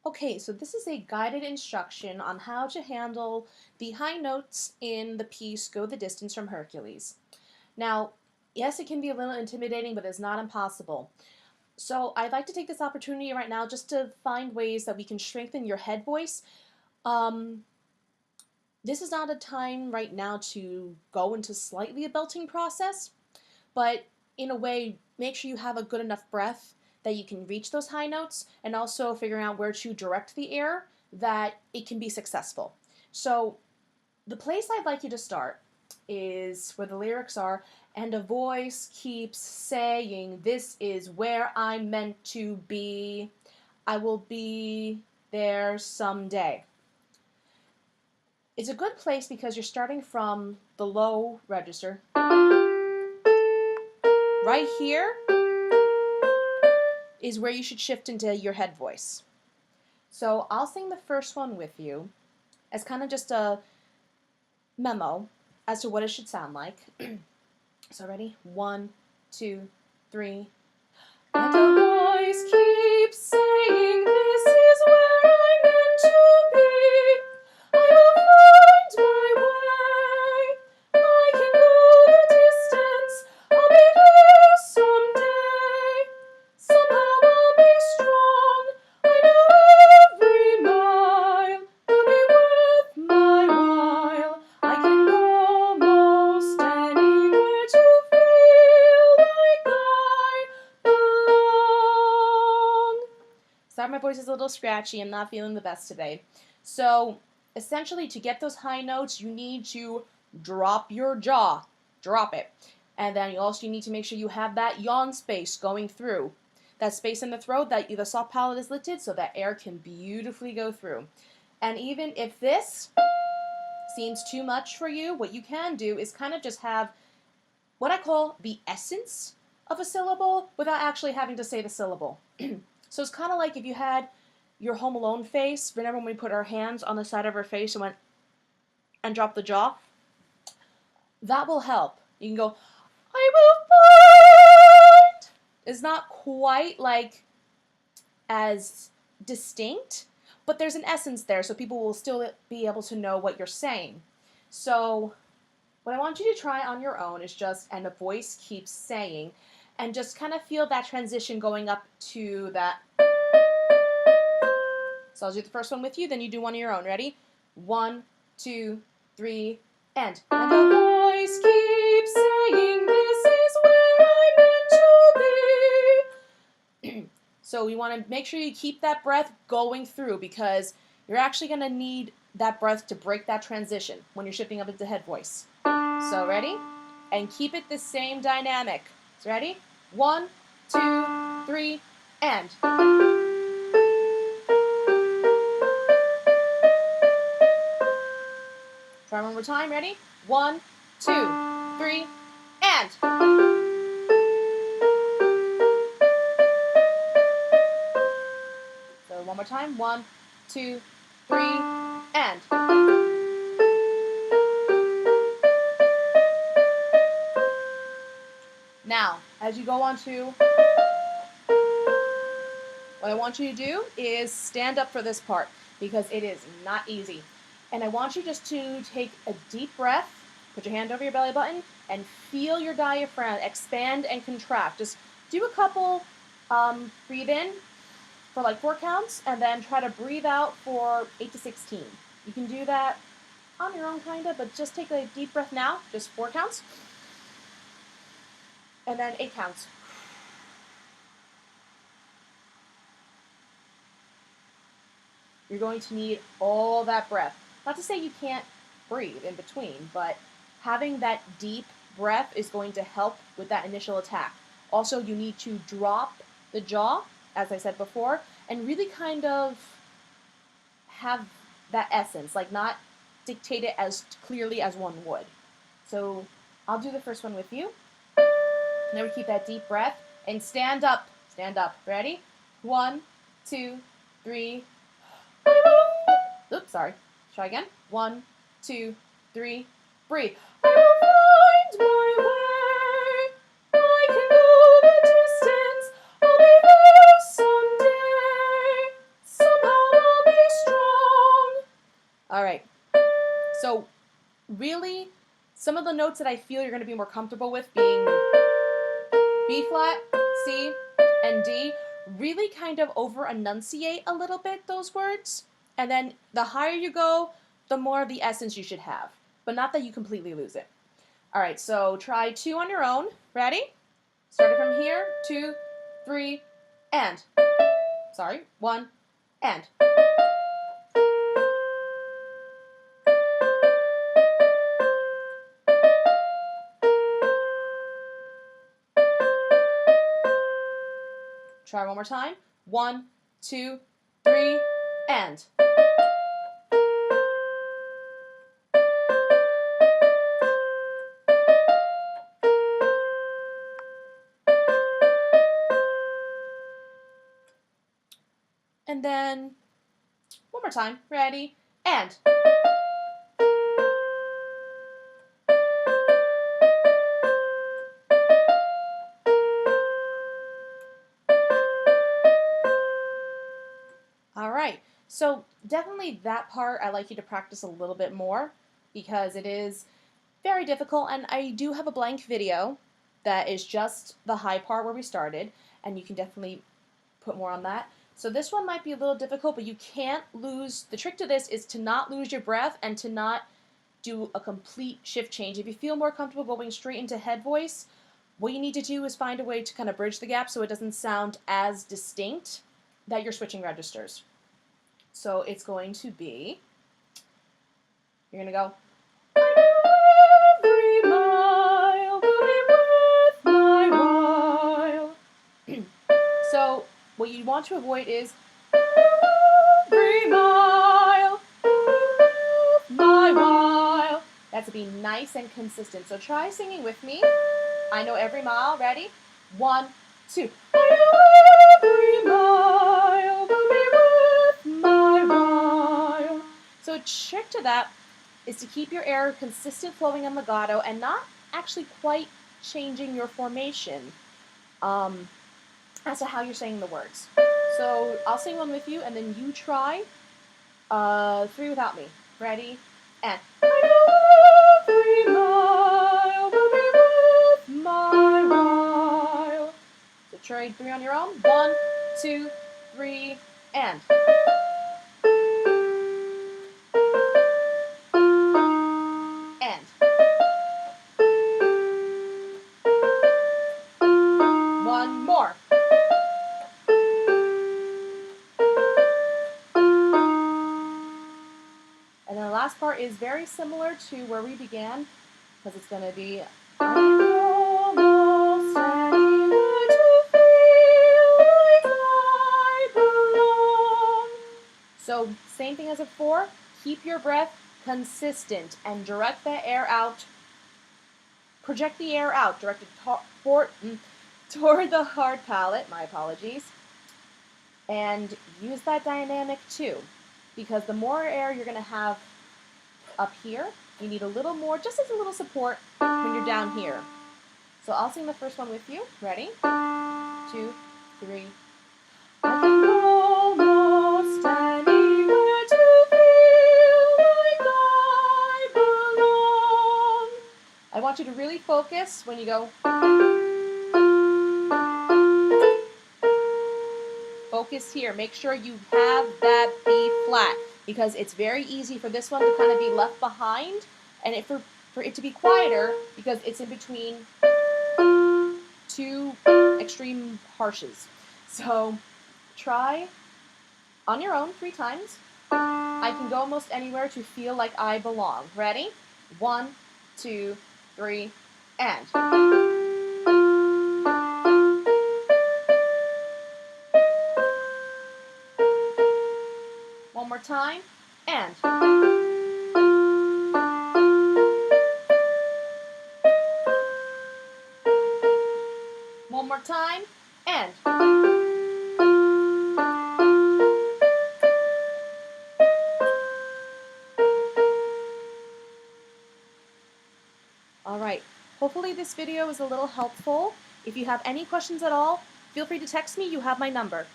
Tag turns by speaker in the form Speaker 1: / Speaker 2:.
Speaker 1: Okay, so this is a guided instruction on how to handle the high notes in the piece Go the Distance from Hercules. Now, yes, it can be a little intimidating, but it's not impossible. So I'd like to take this opportunity right now just to find ways that we can strengthen your head voice. Um, this is not a time right now to go into slightly a belting process, but in a way, make sure you have a good enough breath that you can reach those high notes, and also figuring out where to direct the air that it can be successful. So the place I'd like you to start is where the lyrics are, and a voice keeps saying, "This is where I'm meant to be. I will be there someday." It's a good place because you're starting from the low register. Right here is where you should shift into your head voice. So I'll sing the first one with you as kind of just a memo as to what it should sound like. So ready? 1, 2, 3. And a voice keeps saying, "This is where I'm meant to be. I will find my way. I can go the distance. I'll be there someday. Somehow I'll be strong. I know every mile will be worth my while. I can go most anywhere to feel like I belong." Sorry, my voice is a little scratchy. I'm not feeling the best today. So, essentially, to get those high notes, you need to drop your jaw. Drop it. And then you also need to make sure you have that yawn space going through. That space in the throat, that the soft palate is lifted so that air can beautifully go through. And even if this seems too much for you, what you can do is kind of just have what I call the essence of a syllable without actually having to say the syllable. So it's kind of like if you had your Home Alone face. Remember when we put our hands on the side of our face and went and dropped the jaw? That will help. You can go, "I will find." It's not quite like as distinct, but there's an essence there, so people will still be able to know what you're saying. So what I want you to try on your own is just, and the voice keeps saying, and just kind of feel that transition going up to that. So I'll do the first one with you, then you do one on your own. Ready? 1, 2, 3, and. And the voice keeps saying, "This is where I'm meant to be." So we want to make sure you keep that breath going through, because you're actually going to need that breath to break that transition when you're shifting up into head voice. So ready? And keep it the same dynamic. So ready? 1, 2, 3, and. Try one more time. Ready? 1, 2, 3, and. So one more time. 1, 2, 3, and. Now, as you go on to, what I want you to do is stand up for this part, because it is not easy. And I want you just to take a deep breath, put your hand over your belly button, and feel your diaphragm expand and contract. Just do a couple, breathe in for like 4 counts, and then try to breathe out for 8 to 16. You can do that on your own, kind of, but just take a deep breath now, just 4 counts, and then 8 counts. You're going to need all that breath. Not to say you can't breathe in between, but having that deep breath is going to help with that initial attack. Also, you need to drop the jaw, as I said before, and really kind of have that essence, like not dictate it as clearly as one would. So I'll do the first one with you. Now we keep that deep breath and stand up. Stand up. Ready? 1, 2, 3. Oops, sorry. Try again. 1, 2, 3. Breathe. I will find my way. I can go the distance. I'll be there someday. Somehow All right. So really, some of the notes that I feel you're going to be more comfortable with being B flat, C, and D. Really kind of over enunciate a little bit those words. And then the higher you go, the more of the essence you should have. But not that you completely lose it. All right, so try 2 on your own. Ready? Starting from here, 2, 3, and. Sorry, 1, and. Try one more time. 1, 2, 3, and. And then one more time. Ready? And. All right. So definitely that part I'd like you to practice a little bit more because it is very difficult, and I do have a blank video that is just the high part where we started, and you can definitely put more on that. So this one might be a little difficult, but you can't lose. The trick to this is to not lose your breath and to not do a complete shift change. If you feel more comfortable going straight into head voice, what you need to do is find a way to kind of bridge the gap so it doesn't sound as distinct that you're switching registers. So it's going to be, you're going to go, every mile will be worth my while. So what you want to avoid is every mile, my while. That's to be nice and consistent. So try singing with me. I know every mile. Ready? 1, 2. I know every mile will be worth my while. So a trick to that is to keep your air consistent flowing and legato and not actually quite changing your formation as to how you're saying the words. So I'll sing one with you and then you try 3 without me. Ready? And every mile will be worth my while. So try 3 on your own. 1, 2, 3, and. And. One more. And then the last part is very similar to where we began, because it's going to be I'm almost anywhere to feel like I belong. So same thing as before, keep your breath consistent and direct the air out. Project the air out, directed toward the hard palate, my apologies. And use that dynamic too, because the more air you're going to have up here, you need a little more, just as a little support when you're down here. So I'll sing the first one with you. Ready? 2, 3. I can almost anywhere to feel like I belong. I want you to really focus when you go. Focus here. Make sure you have that B flat because it's very easy for this one to kind of be left behind and for it to be quieter because it's in between 2 extreme harshes. So try on your own 3 times. I can go almost anywhere to feel like I belong. Ready? 1, 2, 3, and. One more time, and. One more time, and. All right, hopefully this video was a little helpful. If you have any questions at all, feel free to text me. You have my number.